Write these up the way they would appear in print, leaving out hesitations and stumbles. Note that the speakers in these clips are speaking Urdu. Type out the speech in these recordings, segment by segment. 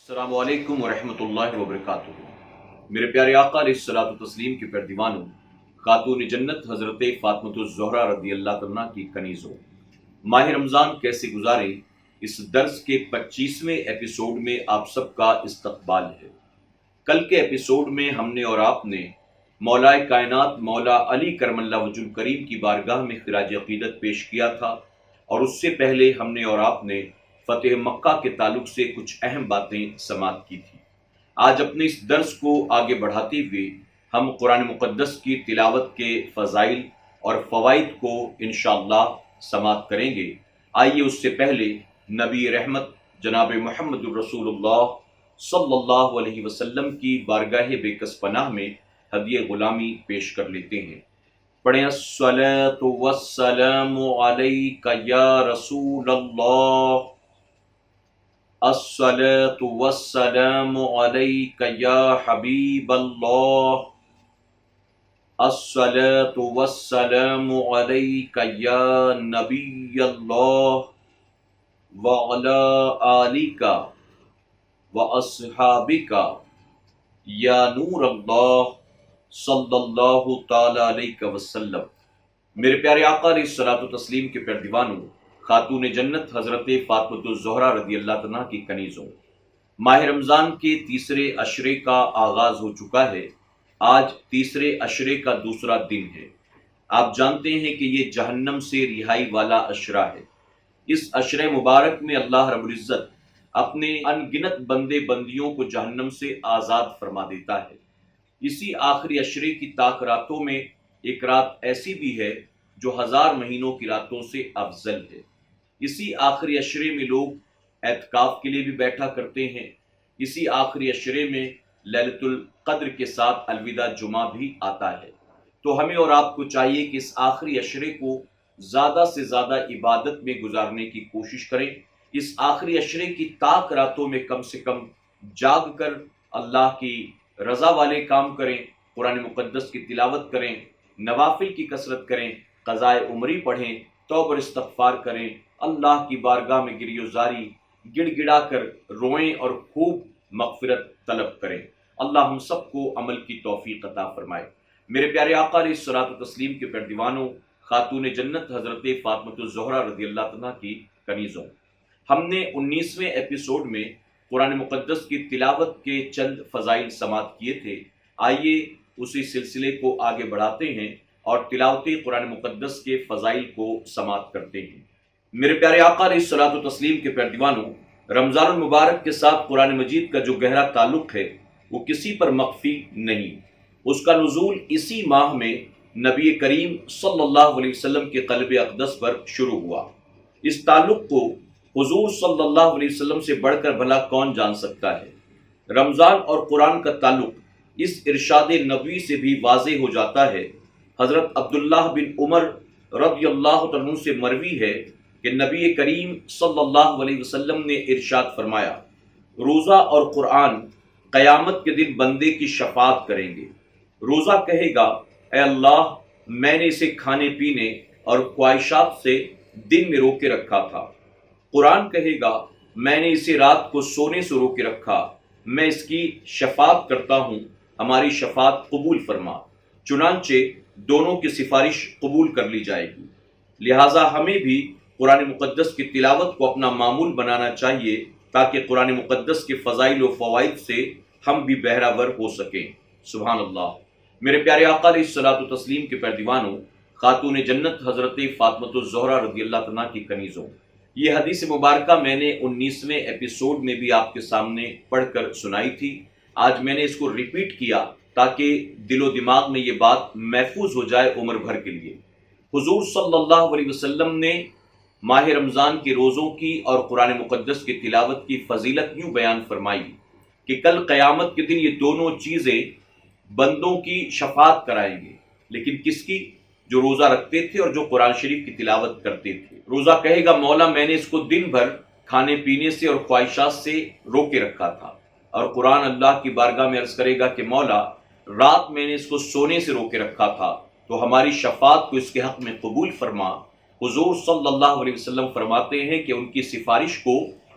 السلام علیکم ورحمۃ اللہ وبرکاتہ۔ میرے پیارے آقا علیہ الصلوۃ والتسلیم کے پیروانوں، خاتون جنت حضرت فاطمۃ الزہرا رضی اللہ عنہا کی کنیزوں، ماہ رمضان کیسے گزارے، اس درس کے 25ویں ایپیسوڈ میں آپ سب کا استقبال ہے۔ کل کے ایپیسوڈ میں ہم نے اور آپ نے مولا کائنات مولا علی کرم اللہ وجہ الکریم کی بارگاہ میں خراج عقیدت پیش کیا تھا، اور اس سے پہلے ہم نے اور آپ نے فتح مکہ کے تعلق سے کچھ اہم باتیں سماعت کی تھی۔ آج اپنے اس درس کو آگے بڑھاتے ہوئے ہم قرآن مقدس کی تلاوت کے فضائل اور فوائد کو انشاءاللہ سماعت کریں گے۔ آئیے اس سے پہلے نبی رحمت جناب محمد الرسول اللہ صلی اللہ علیہ وسلم کی بارگاہ بے کس پناہ میں ہدیہ غلامی پیش کر لیتے ہیں۔ پڑھیں الصلاۃ والسلام علیک یا رسول اللہ، الصلاۃ والسلام علیک یا حبیب اللہ، الصلاۃ والسلام علیک یا نبی اللہ، وعلی آلک واصحابک یا نور اللہ صلی اللہ تعالی علیہ وسلم۔ میرے پیارے آقا علیہ الصلوۃ والتسلیم کے پیروانوں، خاتون جنت حضرت فاطمۃ الزہرا رضی اللہ عنہا کی کنیزوں، ماہ رمضان کے تیسرے عشرے کا آغاز ہو چکا ہے۔ آج تیسرے عشرے کا دوسرا دن ہے۔ آپ جانتے ہیں کہ یہ جہنم سے رہائی والا عشرہ ہے۔ اس عشرے مبارک میں اللہ رب العزت اپنے ان گنت بندے بندیوں کو جہنم سے آزاد فرما دیتا ہے۔ اسی آخری عشرے کی طاق راتوں میں ایک رات ایسی بھی ہے جو 1000 مہینوں کی راتوں سے افضل ہے۔ اسی آخری عشرے میں لوگ اعتکاف کے لیے بھی بیٹھا کرتے ہیں۔ اسی آخری عشرے میں لیلۃ القدر کے ساتھ الوداع جمعہ بھی آتا ہے۔ تو ہمیں اور آپ کو چاہیے کہ اس آخری عشرے کو زیادہ سے زیادہ عبادت میں گزارنے کی کوشش کریں۔ اس آخری عشرے کی طاق راتوں میں کم سے کم جاگ کر اللہ کی رضا والے کام کریں، قرآن مقدس کی تلاوت کریں، نوافل کی کثرت کریں، قضائے عمری پڑھیں، توبہ اور استغفار کریں، اللہ کی بارگاہ میں گریوزاری گڑ گڑا کر روئیں اور خوب مغفرت طلب کریں۔ اللہ ہم سب کو عمل کی توفیق عطا فرمائے۔ میرے پیارے آقا علیہ الصلوۃ والتسلیم کے پیروانوں، خاتون جنت حضرت فاطمۃ الزہرا رضی اللہ عنہا کی کنیزوں، ہم نے 19ویں ایپیسوڈ میں قرآن مقدس کی تلاوت کے چند فضائل سماعت کیے تھے۔ آئیے اسی سلسلے کو آگے بڑھاتے ہیں اور تلاوت قرآن مقدس کے فضائل کو سماعت کرتے ہیں۔ میرے پیارے آقا علیہ الصلوۃ والتسلیم کے پیروانوں، رمضان المبارک کے ساتھ قرآن مجید کا جو گہرا تعلق ہے وہ کسی پر مخفی نہیں۔ اس کا نزول اسی ماہ میں نبی کریم صلی اللہ علیہ وسلم کے قلب اقدس پر شروع ہوا۔ اس تعلق کو حضور صلی اللہ علیہ وسلم سے بڑھ کر بھلا کون جان سکتا ہے؟ رمضان اور قرآن کا تعلق اس ارشاد نبوی سے بھی واضح ہو جاتا ہے۔ حضرت عبداللہ بن عمر رضی اللہ عنہ سے مروی ہے کہ نبی کریم صلی اللہ علیہ وسلم نے ارشاد فرمایا، روزہ اور قرآن قیامت کے دن بندے کی شفاعت کریں گے۔ روزہ کہے گا، اے اللہ، میں نے اسے کھانے پینے اور خواہشات سے دن میں روکے رکھا تھا۔ قرآن کہے گا، میں نے اسے رات کو سونے سے روکے رکھا، میں اس کی شفاعت کرتا ہوں، ہماری شفاعت قبول فرما۔ چنانچہ دونوں کی سفارش قبول کر لی جائے گی۔ لہٰذا ہمیں بھی قرآن مقدس کی تلاوت کو اپنا معمول بنانا چاہیے تاکہ قرآن مقدس کے فضائل و فوائد سے ہم بھی بہرہ ہو سکیں۔ سبحان اللہ۔ میرے پیارے آقا علیہ الصلوۃ والتسلیم کے پیروانوں، خاتون جنت حضرت فاطمۃ الزہرا رضی اللہ عنہا کی کنیزوں، یہ حدیث مبارکہ میں نے 19ویں ایپیسوڈ میں بھی آپ کے سامنے پڑھ کر سنائی تھی۔ آج میں نے اس کو ریپیٹ کیا تاکہ دل و دماغ میں یہ بات محفوظ ہو جائے عمر بھر کے لیے۔ حضور صلی اللہ علیہ وسلم نے ماہ رمضان کے روزوں کی اور قرآن مقدس کی تلاوت کی فضیلت یوں بیان فرمائی کہ کل قیامت کے دن یہ دونوں چیزیں بندوں کی شفاعت کرائیں گے۔ لیکن کس کی؟ جو روزہ رکھتے تھے اور جو قرآن شریف کی تلاوت کرتے تھے۔ روزہ کہے گا، مولا میں نے اس کو دن بھر کھانے پینے سے اور خواہشات سے روکے رکھا تھا۔ اور قرآن اللہ کی بارگاہ میں عرض کرے گا کہ مولا رات میں نے اس کو سونے سے روکے رکھا تھا، تو ہماری شفاعت کو اس کے حق میں قبول فرما۔ حضور صلی اللہ علیہ وسلم فرماتے ہیں کہ ان کی سفارش کو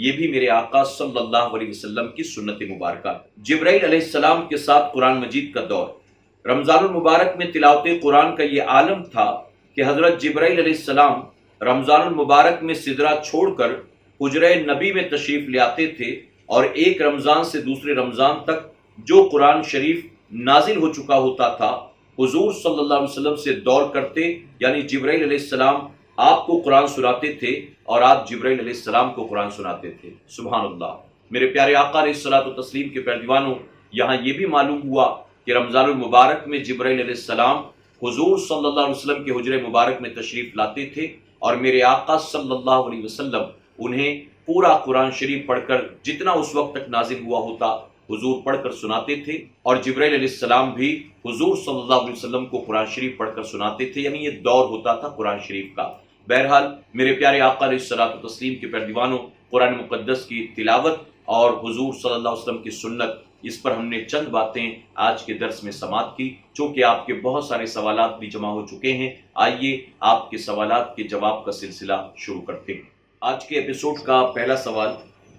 یہ بھی میرے آقا صلی اللہ علیہ وسلم کی سنت مبارکہ۔ جبرائیل علیہ السلام کے ساتھ قرآن مجید کا دور۔ رمضان المبارک میں تلاوت قرآن کا یہ عالم تھا کہ حضرت جبرائیل علیہ السلام رمضان المبارک میں سدرہ چھوڑ کر حجرہ نبی میں تشریف لے آتے تھے، اور ایک رمضان سے دوسرے رمضان تک جو قرآن شریف نازل ہو چکا ہوتا تھا حضور صلی اللہ علیہ وسلم سے دور کرتے، یعنی جبرائیل علیہ السلام آپ کو قرآن سناتے تھے اور آپ جبرائیل علیہ السلام کو قرآن سناتے تھے۔ سبحان اللہ۔ میرے پیارے آقا علیہ الصلوۃ والتسلیم کے پیروانوں، یہاں یہ بھی معلوم ہوا کہ رمضان المبارک میں جبرائیل علیہ السلام حضور صلی اللہ علیہ وسلم کے حجرہ مبارک میں تشریف لاتے تھے، اور میرے آقا صلی اللہ علیہ وسلم انہیں پورا قرآن شریف پڑھ کر جتنا اس وقت تک نازل ہوا ہوتا حضور پڑھ کر سناتے تھے، اور جبرائیل علیہ السلام بھی حضور صلی اللہ علیہ وسلم کو قرآن شریف پڑھ کر سناتے تھے، یعنی یہ دور ہوتا تھا قرآن شریف کا۔ بہرحال میرے پیارے آقا علیہ الصلوۃ والتسلیم کے پیروانوں، قرآن مقدس کی تلاوت اور حضور صلی اللہ علیہ وسلم کی سنت، اس پر ہم نے چند باتیں آج کے درس میں سماعت کی۔ چونکہ آپ کے بہت سارے سوالات بھی جمع ہو چکے ہیں، آئیے آپ کے سوالات کے جواب کا سلسلہ شروع کرتے ہیں۔ آج کے ایپیسوڈ کا پہلا سوال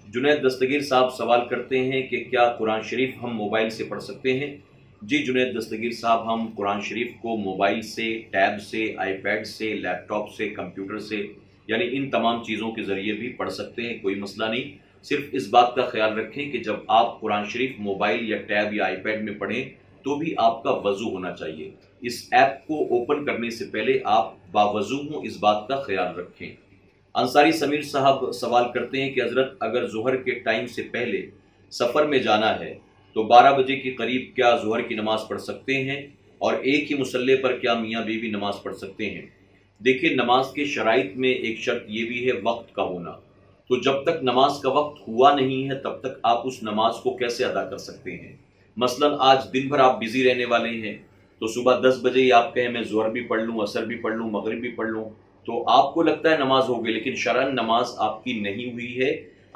جنید دستگیر صاحب سوال کرتے ہیں کہ کیا قرآن شریف ہم موبائل سے پڑھ سکتے ہیں؟ جی جنید دستگیر صاحب، ہم قرآن شریف کو موبائل سے، ٹیب سے، آئی پیڈ سے، لیپ ٹاپ سے، کمپیوٹر سے، یعنی ان تمام چیزوں کے ذریعے بھی پڑھ سکتے ہیں، کوئی مسئلہ نہیں۔ صرف اس بات کا خیال رکھیں کہ جب آپ قرآن شریف موبائل یا ٹیب یا آئی پیڈ میں پڑھیں تو بھی آپ کا وضو ہونا چاہیے۔ اس ایپ کو اوپن کرنے سے پہلے آپ باوضو ہوں، اس بات کا خیال رکھیں۔ انصاری سمیر صاحب سوال کرتے ہیں کہ حضرت اگر ظہر کے ٹائم سے پہلے سفر میں جانا ہے تو 12 بجے کے قریب کیا ظہر کی نماز پڑھ سکتے ہیں، اور ایک ہی مصلی پر کیا میاں بیوی نماز پڑھ سکتے ہیں؟ دیکھیں، نماز کے شرائط میں ایک شرط یہ بھی ہے وقت کا ہونا، تو جب تک نماز کا وقت ہوا نہیں ہے تب تک آپ اس نماز کو کیسے ادا کر سکتے ہیں؟ مثلا آج دن بھر آپ بزی رہنے والے ہیں، تو صبح 10 بجے ہی آپ کہیں میں ظہر بھی پڑھ لوں، عصر بھی پڑھ لوں، مغرب بھی پڑھ لوں، تو آپ کو لگتا ہے نماز ہو گئی، لیکن شرعاً نماز آپ کی نہیں ہوئی ہے۔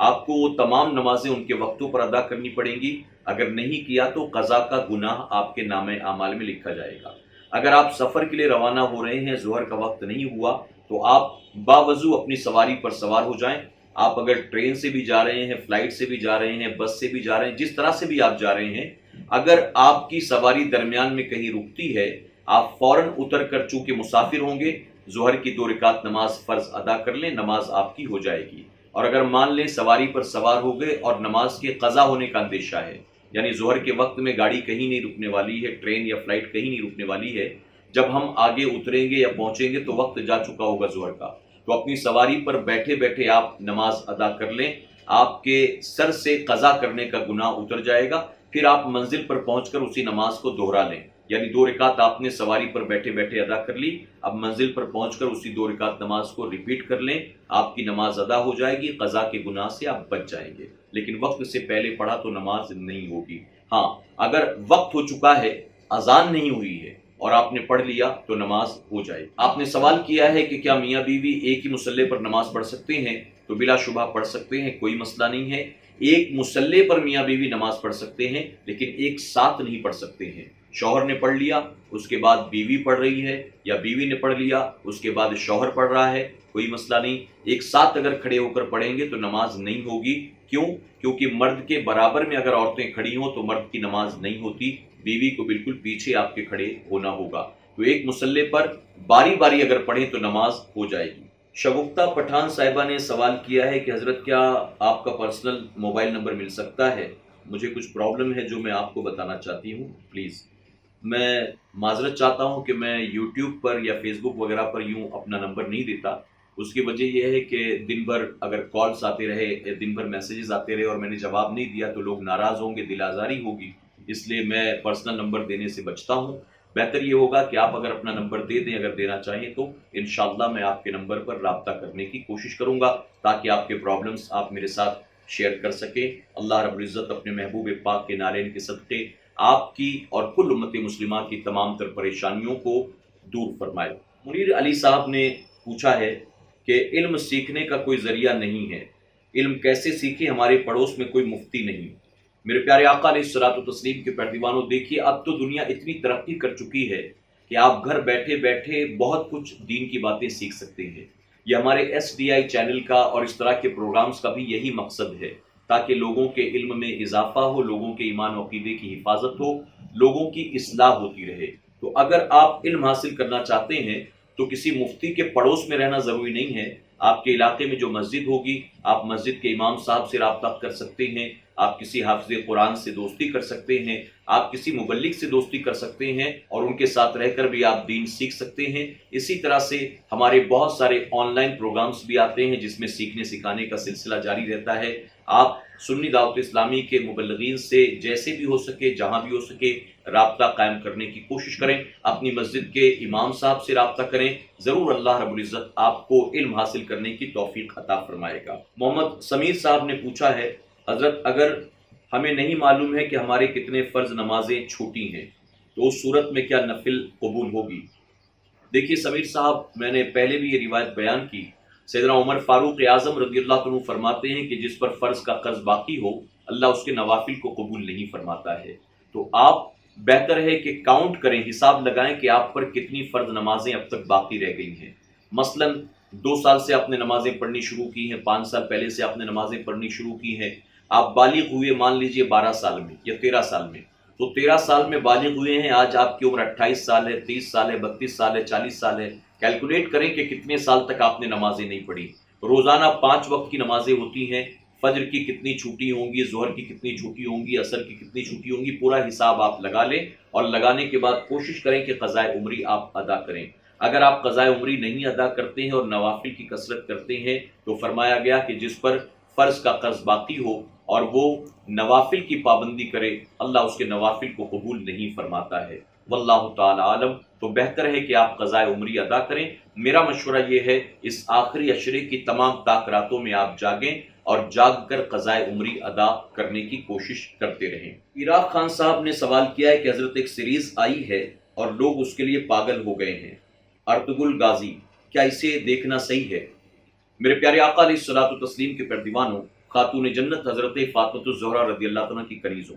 آپ کو وہ تمام نمازیں ان کے وقتوں پر ادا کرنی پڑیں گی۔ اگر نہیں کیا تو قضا کا گناہ آپ کے نامہ اعمال میں لکھا جائے گا۔ اگر آپ سفر کے لیے روانہ ہو رہے ہیں، ظہر کا وقت نہیں ہوا، تو آپ باوضو اپنی سواری پر سوار ہو جائیں۔ آپ اگر ٹرین سے بھی جا رہے ہیں، فلائٹ سے بھی جا رہے ہیں، بس سے بھی جا رہے ہیں، جس طرح سے بھی آپ جا رہے ہیں، اگر آپ کی سواری درمیان میں کہیں رکتی ہے، آپ فوراً اتر کر، چونکہ مسافر ہوں گے، ظہر کی 2 رکعت نماز فرض ادا کر لیں، نماز آپ کی ہو جائے گی۔ اور اگر مان لیں سواری پر سوار ہو گئے اور نماز کے قضا ہونے کا اندیشہ ہے، یعنی ظہر کے وقت میں گاڑی کہیں نہیں رکنے والی ہے، ٹرین یا فلائٹ کہیں نہیں رکنے والی ہے، جب ہم آگے اتریں گے یا پہنچیں گے تو وقت جا چکا ہوگا ظہر کا، تو اپنی سواری پر بیٹھے بیٹھے آپ نماز ادا کر لیں، آپ کے سر سے قضا کرنے کا گناہ اتر جائے گا۔ پھر آپ منزل پر پہنچ کر اسی نماز کو دوہرا لیں، یعنی 2 رکعت آپ نے سواری پر بیٹھے بیٹھے ادا کر لی، اب منزل پر پہنچ کر اسی 2 رکعت نماز کو ریپیٹ کر لیں، آپ کی نماز ادا ہو جائے گی، قضا کے گناہ سے آپ بچ جائیں گے۔ لیکن وقت سے پہلے پڑھا تو نماز نہیں ہوگی۔ ہاں، اگر وقت ہو چکا ہے، اذان نہیں ہوئی ہے اور آپ نے پڑھ لیا تو نماز ہو جائے گی۔ آپ نے سوال کیا ہے کہ کیا میاں بیوی ایک ہی مصلی پر نماز پڑھ سکتے ہیں؟ تو بلا شبہ پڑھ سکتے ہیں، کوئی مسئلہ نہیں ہے۔ ایک مصلی پر میاں بیوی نماز پڑھ سکتے ہیں، لیکن ایک ساتھ نہیں پڑھ سکتے ہیں۔ شوہر نے پڑھ لیا، اس کے بعد بیوی پڑھ رہی ہے، یا بیوی نے پڑھ لیا، اس کے بعد شوہر پڑھ رہا ہے، کوئی مسئلہ نہیں۔ ایک ساتھ اگر کھڑے ہو کر پڑھیں گے تو نماز نہیں ہوگی۔ کیوں؟ کیونکہ مرد کے برابر میں اگر عورتیں کھڑی ہوں تو مرد کی نماز نہیں ہوتی، بیوی کو بالکل پیچھے آپ کے کھڑے ہونا ہوگا۔ تو ایک مصلی پر باری باری اگر پڑھیں تو نماز ہو جائے گی۔ شگفتہ پٹھان صاحبہ نے سوال کیا ہے کہ حضرت کیا آپ کا پرسنل موبائل نمبر مل سکتا ہے؟ مجھے کچھ پرابلم ہے جو میں آپ کو بتانا چاہتی ہوں، پلیز۔ میں معذرت چاہتا ہوں کہ میں یوٹیوب پر یا فیس بک وغیرہ پر یوں اپنا نمبر نہیں دیتا۔ اس کی وجہ یہ ہے کہ دن بھر اگر کالز آتے رہے یا دن بھر میسیجز آتے رہے اور میں نے جواب نہیں دیا تو لوگ ناراض ہوں گے، دل آزاری ہوگی، اس لیے میں پرسنل نمبر دینے سے بچتا ہوں۔ بہتر یہ ہوگا کہ آپ اگر اپنا نمبر دے دیں، اگر دینا چاہیں تو انشاءاللہ میں آپ کے نمبر پر رابطہ کرنے کی کوشش کروں گا تاکہ آپ کے پرابلمز آپ میرے ساتھ شیئر کر سکیں۔ اللہ رب العزت اپنے محبوب پاک کے نالین کے صدقے آپ کی اور کل امت مسلمہ کی تمام تر پریشانیوں کو دور فرمائے۔ منیر علی صاحب نے پوچھا ہے کہ علم سیکھنے کا کوئی ذریعہ نہیں ہے، علم کیسے سیکھیں، ہمارے پڑوس میں کوئی مفتی نہیں۔ میرے پیارے آقا علیہ الصلوۃ والتسلیم کے پیروانوں، دیکھیے اب تو دنیا اتنی ترقی کر چکی ہے کہ آپ گھر بیٹھے بیٹھے بہت کچھ دین کی باتیں سیکھ سکتے ہیں۔ یہ ہمارے SDI چینل کا اور اس طرح کے پروگرامز کا بھی یہی مقصد ہے، تاکہ لوگوں کے علم میں اضافہ ہو، لوگوں کے ایمان و عقیدے کی حفاظت ہو، لوگوں کی اصلاح ہوتی رہے۔ تو اگر آپ علم حاصل کرنا چاہتے ہیں تو کسی مفتی کے پڑوس میں رہنا ضروری نہیں ہے۔ آپ کے علاقے میں جو مسجد ہوگی، آپ مسجد کے امام صاحب سے رابطہ کر سکتے ہیں، آپ کسی حافظ قرآن سے دوستی کر سکتے ہیں، آپ کسی مبلغ سے دوستی کر سکتے ہیں اور ان کے ساتھ رہ کر بھی آپ دین سیکھ سکتے ہیں۔ اسی طرح سے ہمارے بہت سارے آن لائن پروگرامز بھی آتے ہیں جس میں سیکھنے سکھانے کا سلسلہ جاری رہتا ہے۔ آپ سنی دعوت اسلامی کے مبلغین سے جیسے بھی ہو سکے، جہاں بھی ہو سکے، رابطہ قائم کرنے کی کوشش کریں، اپنی مسجد کے امام صاحب سے رابطہ کریں، ضرور اللہ رب العزت آپ کو علم حاصل کرنے کی توفیق عطا فرمائے گا۔ محمد سمیر صاحب نے پوچھا ہے، حضرت اگر ہمیں نہیں معلوم ہے کہ ہمارے کتنے فرض نمازیں چھوٹی ہیں تو اس صورت میں کیا نفل قبول ہوگی؟ دیکھیے سمیر صاحب، میں نے پہلے بھی یہ روایت بیان کی، سیدنا عمر فاروق اعظم رضی اللہ عنہ فرماتے ہیں کہ جس پر فرض کا قرض باقی ہو، اللہ اس کے نوافل کو قبول نہیں فرماتا ہے۔ تو آپ بہتر ہے کہ کاؤنٹ کریں، حساب لگائیں کہ آپ پر کتنی فرض نمازیں اب تک باقی رہ گئی ہیں۔ مثلا 2 سال سے آپ نے نمازیں پڑھنی شروع کی ہیں، 5 سال پہلے سے آپ نے نمازیں پڑھنی شروع کی ہیں، آپ بالغ ہوئے مان لیجئے 12 سال میں یا 13 سال میں، تو 13 سال میں بالغ ہوئے ہیں، آج آپ کی عمر 28 سال ہے، 30 سال ہے، 32 سال ہے، 40 سال ہے، کیلکولیٹ کریں کہ کتنے سال تک آپ نے نمازیں نہیں پڑھی۔ روزانہ 5 وقت کی نمازیں ہوتی ہیں، فجر کی کتنی چھوٹی ہوں گی، ظہر کی کتنی چھوٹی ہوں گی، عصر کی کتنی چھوٹی ہوں گی، پورا حساب آپ لگا لیں اور لگانے کے بعد کوشش کریں کہ قضائے عمری آپ ادا کریں۔ اگر آپ قضائے عمری نہیں ادا کرتے ہیں اور نوافل کی کثرت کرتے ہیں تو فرمایا گیا کہ جس پر فرض کا قرض باقی ہو اور وہ نوافل کی پابندی کرے، اللہ اس کے نوافل کو قبول نہیں فرماتا ہے۔ واللہ تعالی عالم۔ تو بہتر ہے کہ آپ قضائے عمری ادا کریں۔ میرا مشورہ یہ ہے، اس آخری عشرے کی تمام تاکراتوں میں آپ جاگیں اور جاگ کر قضائے عمری ادا کرنے کی کوشش کرتے رہیں۔ عراق خان صاحب نے سوال کیا ہے کہ حضرت ایک سیریز آئی ہے اور لوگ اس کے لیے پاگل ہو گئے ہیں، ارطغرل غازی، کیا اسے دیکھنا صحیح ہے؟ میرے پیارے آقا علیہ الصلوۃ والتسلیم کے پیروانوں، خاتون جنت حضرت فاطمہ الزہرا رضی اللہ عنہ کی کنیزوں،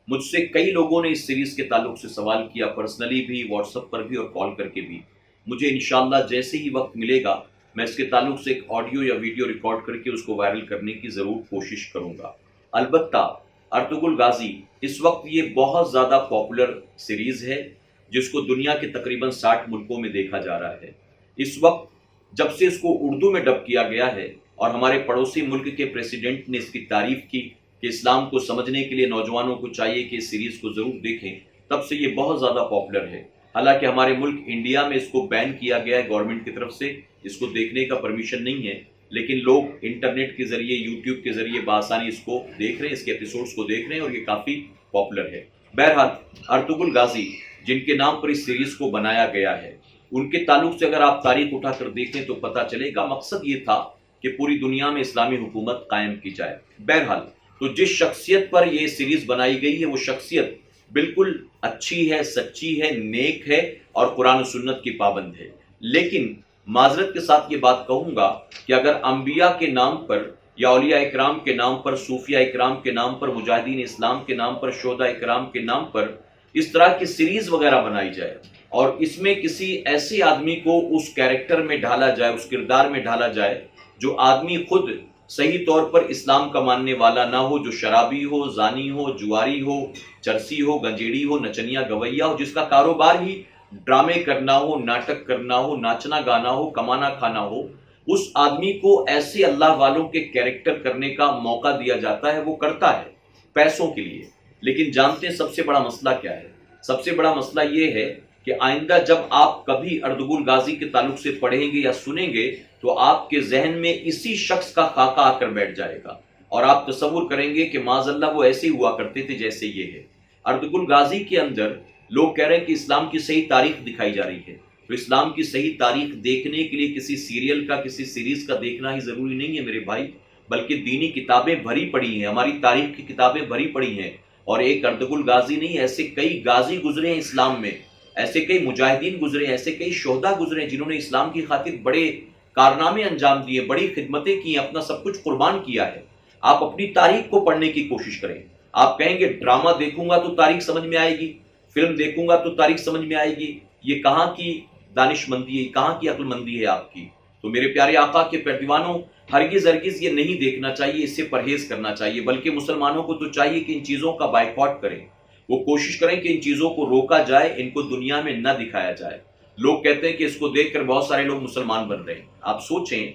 مجھ سے کئی لوگوں نے اس سیریز کے تعلق سے سوال کیا، پرسنلی بھی، واٹس ایپ پر بھی اور کال کر کے بھی۔ مجھے انشاءاللہ جیسے ہی وقت ملے گا میں اس کے تعلق سے ایک آڈیو یا ویڈیو ریکارڈ کر کے اس کو وائرل کرنے کی ضرور کوشش کروں گا۔ البتہ ارطغرل غازی اس وقت یہ بہت زیادہ پاپولر سیریز ہے جس کو دنیا کے تقریباً 60 ملکوں میں دیکھا جا رہا ہے۔ اس وقت جب سے اس کو اردو میں ڈب کیا گیا ہے اور ہمارے پڑوسی ملک کے پریزیڈنٹ نے اس کی تعریف کی کہ اسلام کو سمجھنے کے لیے نوجوانوں کو چاہیے کہ اس سیریز کو ضرور دیکھیں، تب سے یہ بہت زیادہ پاپولر ہے۔ حالانکہ ہمارے ملک انڈیا میں اس کو بین کیا گیا ہے گورنمنٹ کی طرف سے، اس کو دیکھنے کا پرمیشن نہیں ہے، لیکن لوگ انٹرنیٹ کے ذریعے، یوٹیوب کے ذریعے بآسانی اس کو دیکھ رہے ہیں، اس کے ایپیسوڈز کو دیکھ رہے ہیں اور یہ کافی پاپولر ہے۔ بہرحال ارطغرل غازی جن کے نام پر اس سیریز کو بنایا گیا ہے، ان کے تعلق سے اگر آپ تاریخ اٹھا کر دیکھیں تو پتہ چلے گا مقصد یہ تھا کہ پوری دنیا میں اسلامی حکومت قائم کی جائے۔ بہرحال تو جس شخصیت پر یہ سیریز بنائی گئی ہے وہ شخصیت بالکل اچھی ہے، سچی ہے، نیک ہے اور قرآن و سنت کی پابند ہے، لیکن معذرت کے ساتھ یہ بات کہوں گا کہ اگر انبیاء کے نام پر یا اولیاء اکرام کے نام پر، صوفیاء اکرام کے نام پر، مجاہدین اسلام کے نام پر، شہداء اکرام کے نام پر اس طرح کی سیریز وغیرہ بنائی جائے اور اس میں کسی ایسے آدمی کو اس کیریکٹر میں ڈھالا جائے، اس کردار میں ڈھالا جائے جو آدمی خود صحیح طور پر اسلام کا ماننے والا نہ ہو، جو شرابی ہو، زانی ہو، جواری ہو، چرسی ہو، گنجیڑی ہو، نچنیا گویا ہو، جس کا کاروبار ہی ڈرامے کرنا ہو، ناٹک کرنا ہو، ناچنا گانا ہو، کمانا کھانا ہو، اس آدمی کو ایسے اللہ والوں کے کیریکٹر کرنے کا موقع دیا جاتا ہے، وہ کرتا ہے پیسوں کے لیے۔ لیکن جانتے ہیں سب سے بڑا مسئلہ کیا ہے؟ سب سے بڑا مسئلہ یہ ہے کہ آئندہ جب آپ کبھی ارطغرل غازی کے تعلق سے پڑھیں گے یا سنیں گے تو آپ کے ذہن میں اسی شخص کا خاکہ آ کر بیٹھ جائے گا اور آپ تصور کریں گے کہ معاذ اللہ وہ ایسے ہی ہوا کرتے تھے جیسے یہ ہے۔ ارطغرل غازی کے اندر لوگ کہہ رہے ہیں کہ اسلام کی صحیح تاریخ دکھائی جا رہی ہے، تو اسلام کی صحیح تاریخ دیکھنے کے لیے کسی سیریل کا، کسی سیریز کا دیکھنا ہی ضروری نہیں ہے میرے بھائی، بلکہ دینی کتابیں بھری پڑی ہیں، ہماری تاریخ کی کتابیں بھری پڑی ہیں، اور ایک ارطغرل غازی نہیں، ایسے کئی غازی گزرے ہیں اسلام میں، ایسے کئی مجاہدین گزرے ہیں، ایسے کئی شہداء گزرے ہیں جنہوں نے اسلام کی خاطر بڑے کارنامے انجام دیے، بڑی خدمتیں کی ہیں، اپنا سب کچھ قربان کیا ہے۔ آپ اپنی تاریخ کو پڑھنے کی کوشش کریں۔ آپ کہیں گے ڈرامہ دیکھوں گا تو تاریخ سمجھ میں آئے گی، فلم دیکھوں گا تو تاریخ سمجھ میں آئے گی، یہ کہاں کی دانش مندی ہے، کہاں کی عقل مندی ہے آپ کی؟ تو میرے پیارے آقا کے پیروانوں، ہرگز یہ نہیں دیکھنا چاہیے، اس سے پرہیز کرنا چاہیے، بلکہ مسلمانوں کو تو چاہیے کہ ان چیزوں کا بائیکاٹ کریں، وہ کوشش کریں کہ ان چیزوں کو روکا جائے، ان کو دنیا میں نہ دکھایا جائے۔ لوگ کہتے ہیں کہ اس کو دیکھ کر بہت سارے لوگ مسلمان بن رہے ہیں۔ آپ سوچیں،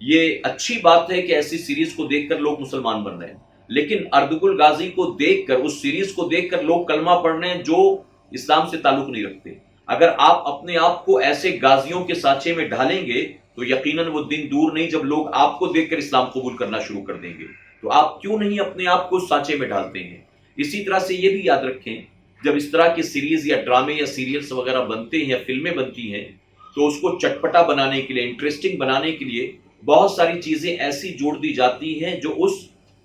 یہ اچھی بات ہے کہ ایسی سیریز کو دیکھ کر لوگ مسلمان بن رہے ہیں، لیکن اردگل غازی کو دیکھ کر، اس سیریز کو دیکھ کر لوگ کلمہ پڑھ رہے ہیں جو اسلام سے تعلق نہیں رکھتے۔ اگر آپ اپنے آپ کو ایسے غازیوں کے سانچے میں ڈھالیں گے تو یقیناً وہ دن دور نہیں جب لوگ آپ کو دیکھ کر اسلام قبول کرنا شروع کر دیں گے۔ تو آپ کیوں نہیں اپنے آپ کو سانچے میں ڈالتے ہیں؟ اسی طرح سے یہ بھی یاد رکھیں، جب اس طرح کی سیریز یا ڈرامے یا سیریلز وغیرہ بنتے ہیں یا فلمیں بنتی ہیں تو اس کو چٹپٹا بنانے کے لیے، انٹرسٹنگ بنانے کے لیے بہت ساری چیزیں ایسی جوڑ دی جاتی ہیں جو اس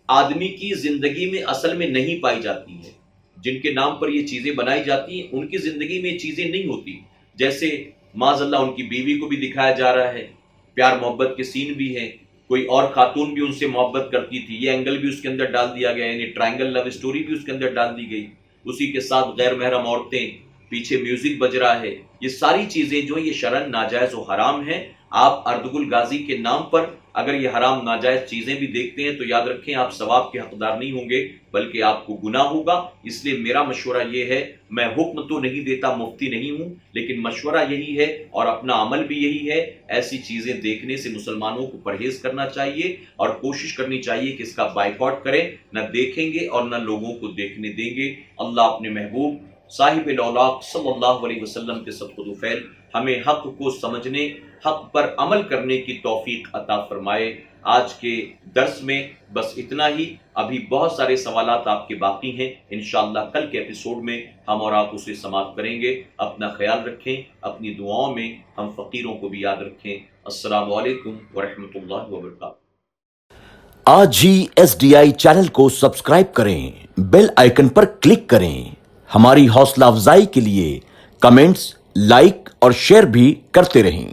آدمی کی زندگی میں اصل میں نہیں پائی جاتی ہیں۔ جن کے نام پر یہ چیزیں بنائی جاتی ہیں ان کی زندگی میں یہ چیزیں نہیں ہوتی، جیسے معاذ اللہ ان کی بیوی کو بھی دکھایا جا رہا ہے، پیار محبت کے سین بھی ہیں، کوئی اور خاتون بھی ان سے محبت کرتی تھی، یہ اینگل بھی اس کے اندر ڈال دیا گیا، یعنی ٹرائنگل لو اسٹوری بھی اس کے اندر ڈال دی گئی، اسی کے ساتھ غیر محرم عورتیں، پیچھے میوزک بج رہا ہے۔ یہ ساری چیزیں جو یہ شرعن ناجائز و حرام ہیں، آپ اردگل غازی کے نام پر اگر یہ حرام ناجائز چیزیں بھی دیکھتے ہیں تو یاد رکھیں آپ ثواب کے حقدار نہیں ہوں گے، بلکہ آپ کو گناہ ہوگا۔ اس لیے میرا مشورہ یہ ہے، میں حکم تو نہیں دیتا، مفتی نہیں ہوں، لیکن مشورہ یہی ہے اور اپنا عمل بھی یہی ہے، ایسی چیزیں دیکھنے سے مسلمانوں کو پرہیز کرنا چاہیے اور کوشش کرنی چاہیے کہ اس کا بائیکاٹ کریں، نہ دیکھیں گے اور نہ لوگوں کو دیکھنے دیں گے۔ اللہ اپنے محبوب صاحب الاولاق صلی اللہ علیہ وسلم کے صدقۃ فعل ہمیں حق کو سمجھنے، حق پر عمل کرنے کی توفیق عطا فرمائے۔ آج کے درس میں بس اتنا ہی، ابھی بہت سارے سوالات آپ کے باقی ہیں، انشاءاللہ کل کے ایپیسوڈ میں ہم اور آپ اسے سماعت کریں گے۔ اپنا خیال رکھیں، اپنی دعاؤں میں ہم فقیروں کو بھی یاد رکھیں۔ السلام علیکم ورحمۃ اللہ وبرکاتہ۔ آج ہی SDI چینل کو سبسکرائب کریں، بیل آئیکن پر کلک کریں۔ ہماری حوصلہ افزائی کے لیے کمنٹس، لائک اور شیئر بھی کرتے رہیں۔